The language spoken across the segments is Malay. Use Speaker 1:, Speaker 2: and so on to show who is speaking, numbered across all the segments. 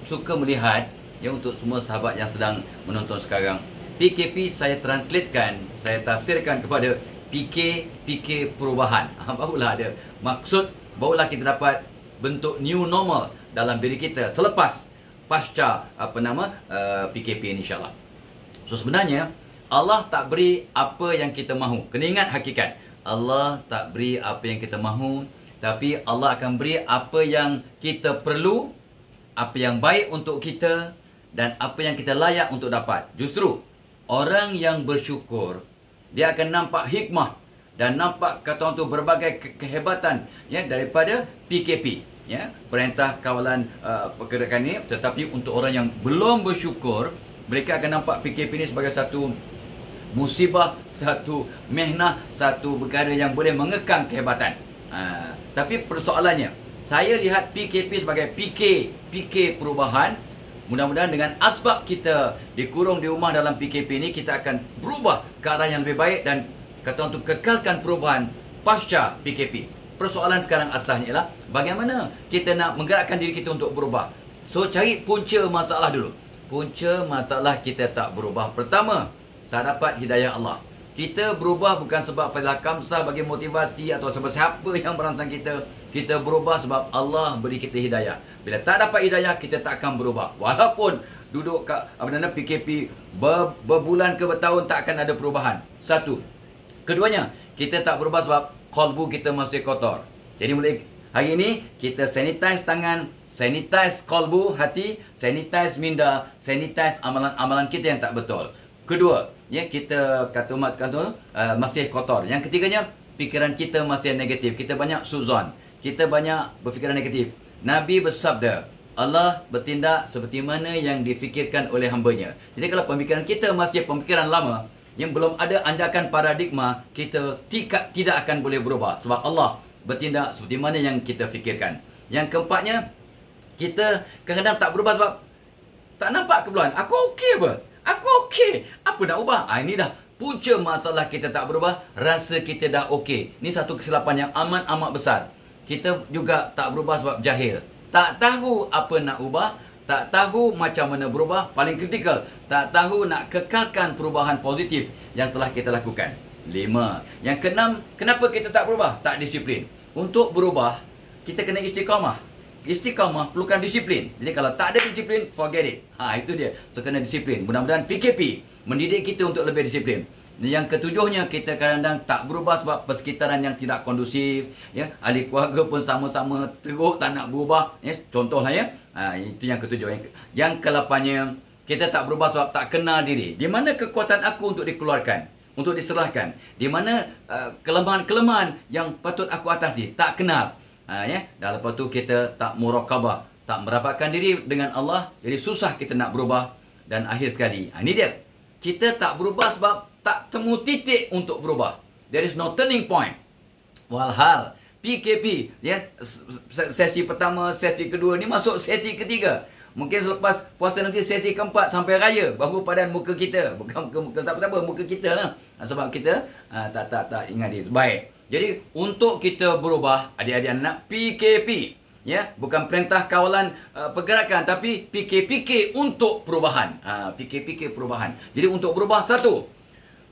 Speaker 1: suka melihat, ya, untuk semua sahabat yang sedang menonton sekarang, PKP saya translatekan, saya tafsirkan kepada PK perubahan. Barulah ada maksud, barulah kita dapat bentuk new normal dalam diri kita selepas pasca PKP ini, insyaAllah. So sebenarnya Allah tak beri apa yang kita mahu. Kena ingat hakikat, Allah tak beri apa yang kita mahu, tapi Allah akan beri apa yang kita perlu, apa yang baik untuk kita, dan apa yang kita layak untuk dapat. Justru orang yang bersyukur, dia akan nampak hikmah dan nampak, kata orang tu, berbagai kehebatan, ya, daripada PKP, ya, Perintah Kawalan Pergerakan ini. Tetapi untuk orang yang belum bersyukur, mereka akan nampak PKP ini sebagai satu musibah, satu mehnah, satu perkara yang boleh mengekang kehebatan. Tapi persoalannya, saya lihat PKP sebagai PK perubahan. Mudah-mudahan dengan asbab kita dikurung di rumah dalam PKP ini, kita akan berubah ke arah yang lebih baik dan, kata orang tu, kekalkan perubahan pasca PKP. Persoalan sekarang asalnya ialah bagaimana kita nak menggerakkan diri kita untuk berubah. So cari punca masalah dulu. Punca masalah kita tak berubah. Pertama, tak dapat hidayah Allah. Kita berubah bukan sebab Fadilah Kamsah bagi motivasi atau sebab siapa yang merangsang kita. Kita berubah sebab Allah beri kita hidayah. Bila tak dapat hidayah, kita tak akan berubah. Walaupun duduk kat PKP berbulan ke bertahun, tak akan ada perubahan. Satu. Keduanya, kita tak berubah sebab qalbu kita masih kotor. Jadi mulai hari ini, kita sanitize tangan, sanitize qalbu, hati, sanitize minda, sanitize amalan-amalan kita yang tak betul. Kedua, ya, kita kata umat kata masih kotor. Yang ketiganya, fikiran kita masih negatif. Kita banyak suzon. Kita banyak berfikiran negatif. Nabi bersabda, Allah bertindak seperti mana yang difikirkan oleh hambanya. Jadi kalau pemikiran kita masih pemikiran lama, yang belum ada anjakan paradigma, kita tidak akan boleh berubah. Sebab Allah bertindak seperti mana yang kita fikirkan. Yang keempatnya, kita kadang-kadang tak berubah sebab tak nampak keperluan. Aku okey apa? Aku okey. Apa nak ubah? Ini dah punca masalah kita tak berubah. Rasa kita dah okey. Ini satu kesilapan yang amat besar. Kita juga tak berubah sebab jahil. Tak tahu apa nak ubah. Tak tahu macam mana berubah. Paling kritikal, tak tahu nak kekalkan perubahan positif yang telah kita lakukan. 5. Yang keenam, kenapa kita tak berubah? Tak disiplin. Untuk berubah, kita kena istiqamah. Istiqamah perlukan disiplin. Jadi kalau tak ada disiplin, forget it. Itu dia. So kena disiplin. Mudah-mudahan PKP mendidik kita untuk lebih disiplin. Yang ketujuhnya, kita kadang-kadang tak berubah sebab persekitaran yang tidak kondusif, ya. Ahli keluarga pun sama-sama teruk tak nak berubah, ya. Contohlah, ya. Itu yang ketujuh. Yang ke-8nya, kita tak berubah sebab tak kenal diri. Di mana kekuatan aku untuk dikeluarkan, untuk diserahkan? Di mana kelemahan-kelemahan yang patut aku atasi? Tak kenal. Ya. Dan lepas tu kita tak muraqabah, tak merapatkan diri dengan Allah. Jadi susah kita nak berubah. Dan akhir sekali, ini dia, kita tak berubah sebab tak temu titik untuk berubah. There is no turning point. Walhal PKP, ya, sesi pertama, sesi kedua ni masuk sesi ketiga. Mungkin selepas puasa nanti sesi keempat sampai raya baru padan muka kita. Bukan muka siapa-siapa, muka kita lah. Sebab kita tak ingat dia. Baik. Jadi untuk kita berubah, adik-adik anak, PKP, ya, bukan Perintah Kawalan Pergerakan, tapi PK untuk perubahan. PK perubahan. Jadi untuk berubah, satu,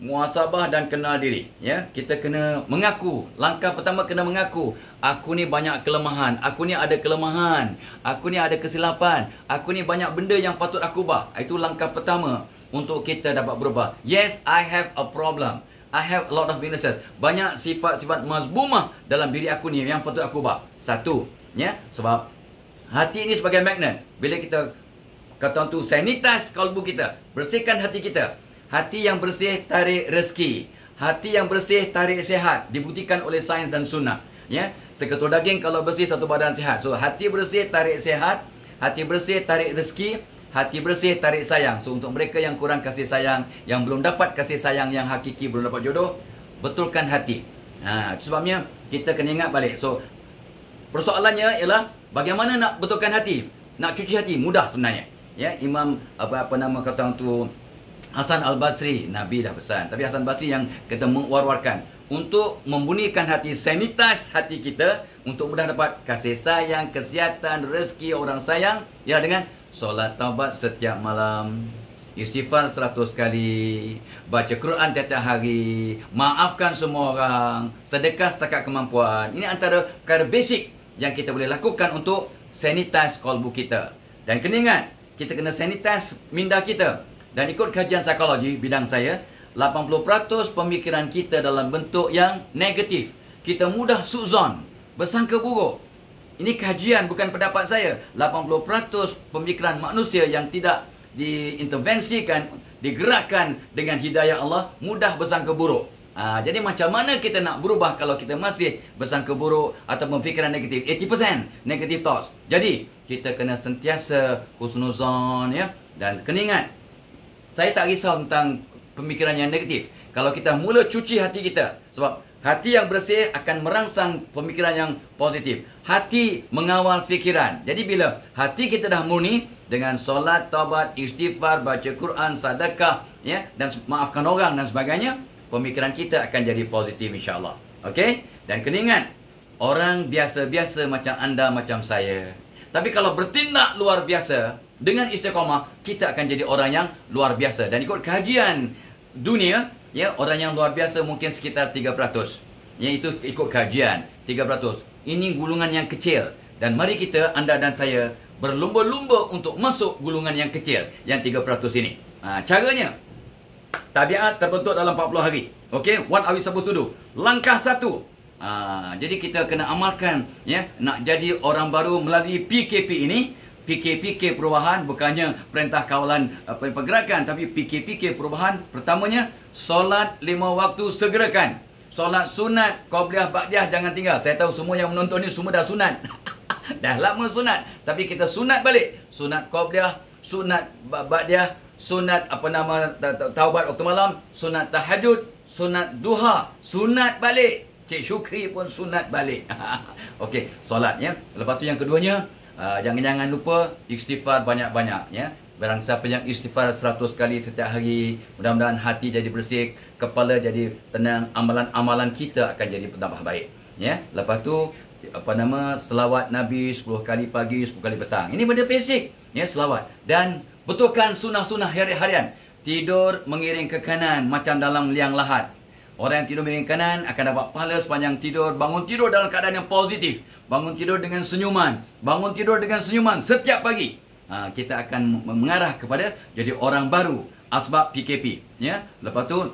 Speaker 1: muhasabah dan kenal diri, ya. Kita kena mengaku. Langkah pertama kena mengaku, aku ni banyak kelemahan, aku ni ada kelemahan, aku ni ada kesilapan, aku ni banyak benda yang patut aku ubah. Itu langkah pertama untuk kita dapat berubah. Yes, I have a problem. I have a lot of weaknesses. Banyak sifat-sifat mazbumah dalam diri aku ni yang patut aku ubah. Satu, ya, sebab hati ini sebagai magnet. Bila kita, kata orang tu, sanitize kalbu kita, bersihkan hati kita. Hati yang bersih tarik rezeki. Hati yang bersih tarik sihat. Dibuktikan oleh sains dan sunnah. Ya, seketul daging kalau bersih, satu badan sihat. So hati bersih tarik sihat, hati bersih tarik rezeki, hati bersih tarik sayang. So untuk mereka yang kurang kasih sayang, yang belum dapat kasih sayang yang hakiki, belum dapat jodoh, betulkan hati. Itu sebabnya kita kena ingat balik. So persoalannya ialah bagaimana nak betulkan hati, nak cuci hati. Mudah sebenarnya. Ya, Imam apa nama kata orang tu, Hasan Al-Basri, Nabi dah pesan. Tapi Hasan Basri yang kita mengwar-warkan untuk membunyikan hati, sanitize hati kita untuk mudah dapat kasih sayang, kesihatan, rezeki orang sayang, ialah dengan solat taubat setiap malam, istighfar 100 kali, baca Quran tiap hari, maafkan semua orang, sedekah setakat kemampuan. Ini antara perkara basic yang kita boleh lakukan untuk sanitize kalbu kita. Dan kena ingat, kita kena sanitize minda kita. Dan ikut kajian psikologi bidang saya, 80% pemikiran kita dalam bentuk yang negatif. Kita mudah suzon, bersangka buruk. Ini kajian, bukan pendapat saya. 80% pemikiran manusia yang tidak diintervensikan, digerakkan dengan hidayah Allah, mudah bersangka buruk. Jadi macam mana kita nak berubah kalau kita masih bersangka buruk atau pemikiran negatif? 80% negative thoughts. Jadi kita kena sentiasa husnuzon, ya. Dan kena ingat, saya tak risau tentang pemikiran yang negatif. Kalau kita mula cuci hati kita, sebab hati yang bersih akan merangsang pemikiran yang positif. Hati mengawal fikiran. Jadi bila hati kita dah murni dengan solat, taubat, istighfar, baca Quran, sedekah, ya, dan maafkan orang dan sebagainya, pemikiran kita akan jadi positif insya-Allah. Okey? Dan kena ingat, orang biasa-biasa macam anda, macam saya. Tapi kalau bertindak luar biasa dengan istiqamah, kita akan jadi orang yang luar biasa. Dan ikut kajian dunia, ya, orang yang luar biasa mungkin sekitar 3%. Ya, itu ikut kajian 3%. Ini gulungan yang kecil. Dan mari kita, anda dan saya, berlumba-lumba untuk masuk gulungan yang kecil, yang 3% ini. Caranya, tabiat terbentuk dalam 40 hari. Okey, what are we supposed to do? Langkah 1. Jadi kita kena amalkan, ya, nak jadi orang baru melalui PKP ini. PKP perubahan, bukannya perintah kawalan pergerakan, tapi PKP perubahan. Pertamanya, solat 5 waktu segerakan. Solat sunat, qabliyah, ba'diyah jangan tinggal. Saya tahu semua yang menonton ni semua dah sunat. Dah lama sunat, tapi kita sunat balik. Sunat qabliyah, sunat ba'diyah, sunat taubat waktu malam, sunat tahajud, sunat duha, sunat balik. Cik Syukri pun sunat balik. Okey, solat, ya. Lepas tu yang keduanya, jangan lupa istighfar banyak-banyak, ya. Barang siapa yang istighfar 100 kali setiap hari, mudah-mudahan hati jadi bersih, kepala jadi tenang, amalan-amalan kita akan jadi bertambah baik, ya. Lepas tu selawat Nabi 10 kali pagi, 10 kali petang. Ini benda basic, ya, selawat. Dan betulkan sunnah-sunnah harian. Tidur mengiring ke kanan macam dalam liang lahat. Orang yang tidur mengiring ke kanan akan dapat pahala sepanjang tidur. Bangun tidur dalam keadaan yang positif. Bangun tidur dengan senyuman. Bangun tidur dengan senyuman setiap pagi. Kita akan mengarah kepada jadi orang baru. Asbab PKP, ya. Lepas tu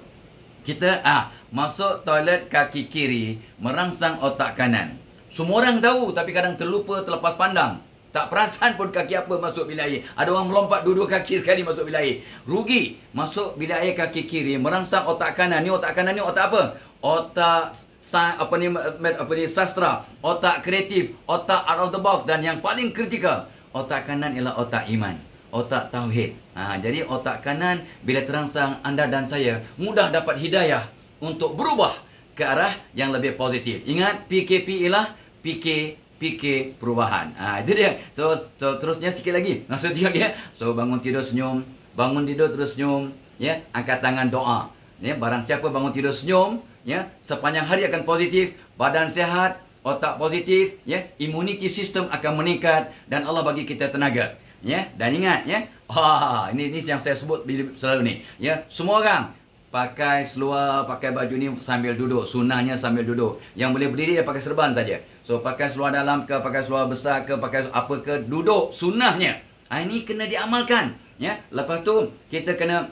Speaker 1: kita masuk toilet kaki kiri merangsang otak kanan. Semua orang tahu, tapi kadang terlupa, terlepas pandang. Tak perasan pun kaki apa masuk bilik air. Ada orang melompat dua-dua kaki sekali masuk bilik air. Rugi. Masuk bilik air kaki kiri merangsang otak kanan. Ni otak kanan ni otak apa? Otak sastra, otak kreatif, otak out of the box, dan yang paling kritikal, otak kanan ialah otak iman, otak tauhid. Jadi otak kanan bila terangsang, anda dan saya mudah dapat hidayah untuk berubah ke arah yang lebih positif. Ingat, PKP ialah PK perubahan. Itu dia. So terusnya sikit lagi. Maksudnya, ya. So bangun tidur senyum, bangun tidur terus senyum, ya. Angkat tangan doa. Ya, barang siapa bangun tidur senyum, ya, sepanjang hari akan positif, badan sehat, otak positif, ya, immunity system akan meningkat dan Allah bagi kita tenaga, ya. Dan ingat, ya, ini yang saya sebut selalu ni, ya, semua orang pakai seluar, pakai baju ni sambil duduk, sunnahnya sambil duduk. Yang boleh berdiri dia pakai serban saja. So pakai seluar dalam ke, pakai seluar besar ke, pakai apa ke, duduk, sunnahnya. Ini kena diamalkan, ya. Lepas tu kita kena,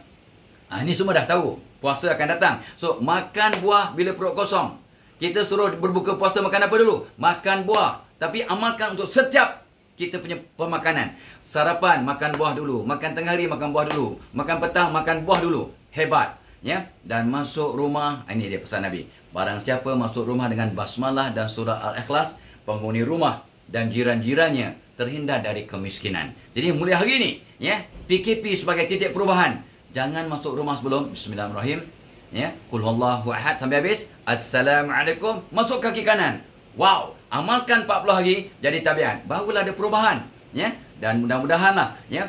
Speaker 1: ini semua dah tahu, puasa akan datang. So makan buah bila perut kosong. Kita suruh berbuka puasa makan apa dulu? Makan buah. Tapi amalkan untuk setiap kita punya pemakanan. Sarapan, makan buah dulu. Makan tengah hari, makan buah dulu. Makan petang, makan buah dulu. Hebat. Ya. Dan masuk rumah, ini dia pesan Nabi. Barang siapa masuk rumah dengan basmalah dan surah Al-Ikhlas, penghuni rumah dan jiran-jirannya terhindar dari kemiskinan. Jadi mulai hari ini, ya, PKP sebagai titik perubahan. Jangan masuk rumah sebelum Bismillahirrahmanirrahim. Ya, Qul huwallahu ahad sampai habis. Assalamualaikum. Masuk kaki kanan. Wow, amalkan 40 hari jadi tabiat. Barulah ada perubahan, ya. Dan mudah-mudahanlah, ya,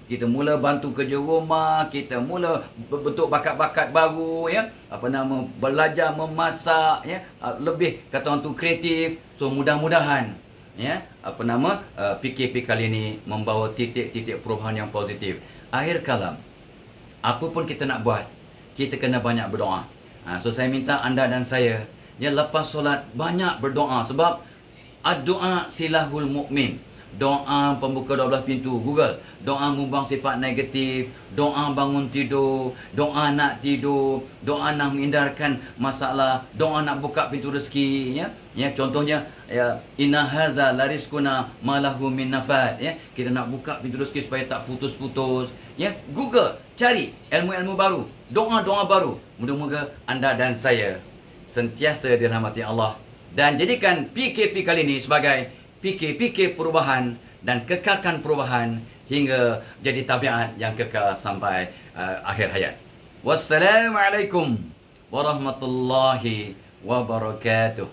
Speaker 1: kita mula bantu kerja rumah, kita mula bentuk bakat-bakat baru, ya. Belajar memasak, ya. Lebih kata orang tu kreatif. So mudah-mudahan ya, apa nama, PKP kali ini membawa titik-titik perubahan yang positif. Akhir kalam, apa pun kita nak buat, kita kena banyak berdoa. So saya minta anda dan saya, ya, lepas solat banyak berdoa, sebab doa silahul mukmin. Doa pembuka 12 pintu Google, doa membuang sifat negatif, doa bangun tidur, doa nak tidur, doa nak menghindarkan masalah, doa nak buka pintu rezeki, ya. Ya, contohnya, ya, inna haza larizquna malahu min nafad, ya. Kita nak buka pintu rezeki supaya tak putus-putus, ya. Google, cari ilmu-ilmu baru, doa-doa baru. Moga-moga anda dan saya sentiasa dirahmati Allah, dan jadikan PKP kali ini sebagai PKP perubahan, dan kekalkan perubahan hingga jadi tabiat yang kekal sampai akhir hayat. Wassalamualaikum warahmatullahi wabarakatuh.